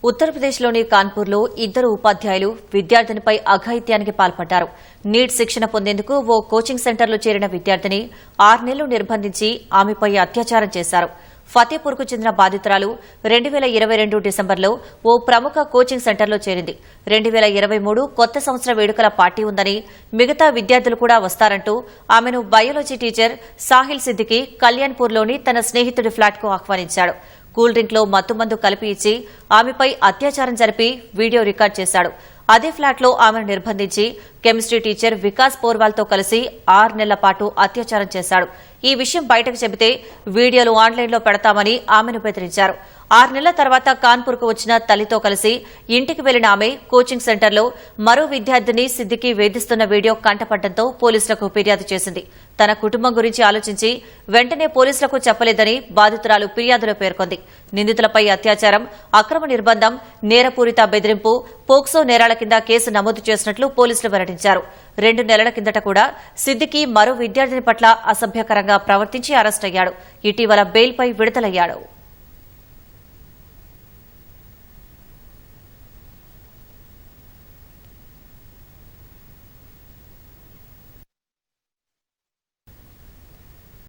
ఉత్తరప్రదేశ్లోని కాన్పూర్లో ఇద్దరు ఉపాధ్యాయులు విద్యార్థినిపై అఘాయిత్యానికి పాల్పడ్డారు. నీట్ శిక్షణ పొందేందుకు ఓ కోచింగ్ సెంటర్లో చేరిన విద్యార్థిని 6 నెలలు నిర్బంధించి ఆమెపై అత్యాచారం చేశారు. ఫతేపూర్కు చెందిన బాధితురాలు 2022 డిసెంబర్లో ఓ ప్రముఖ కోచింగ్ సెంటర్లో చేరింది. 2023 కొత్త సంవత్సర వేడుకల పార్టీ ఉందని, మిగతా విద్యార్థులు కూడా వస్తారంటూ ఆమెను బయాలజీ టీచర్ సాహిల్ సిద్దికి కళ్యాణ్పూర్లోని తన స్నేహితుడి ఫ్లాట్కు ఆహ్వానించాడు. కూల్ డ్రింక్లో మత్తుమందు కలిపి ఇచ్చి ఆమెపై అత్యాచారం జరిపి వీడియో రికార్డ్ చేశాడు. అదే ఫ్లాట్లో ఆమెను నిర్బంధించి కెమిస్ట్రీ టీచర్ వికాస్ పోర్వాల్తో కలిసి 6 నెలల పాటు అత్యాచారం చేశాడు. ఈ విషయం బయటకు చెబితే వీడియోలు ఆన్లైన్లో పెడతామని ఆమెను బెదిరించారు. 6 నెలల తర్వాత కాన్పూర్కు వచ్చిన తల్లితో కలిసి ఇంటికి వెళ్లిన ఆమె కోచింగ్ సెంటర్లో మరో విద్యార్థిని సిద్దికి వేధిస్తున్న వీడియో కంటపడడంతో పోలీసులకు ఫిర్యాదు చేసింది. తన కుటుంబం గురించి ఆలోచించి వెంటనే పోలీసులకు చెప్పలేదని బాధితురాలు ఫిర్యాదులో పేర్కొంది. నిందితులపై అత్యాచారం, అక్రమ నిర్బంధం, నేరపూరిత బెదిరింపు, పోక్సో నేరాల కింద కేసు నమోదు చేసినట్లు పోలీసులు వెల్లడించారు. 2 నెలల కిందట కూడా సిద్దికి మరో విద్యార్థిని పట్ల అసభ్యకరంగా ప్రవర్తించి అరెస్టయ్యాడు. ఇటీవల బెయిల్పై విడుదలయ్యాడు.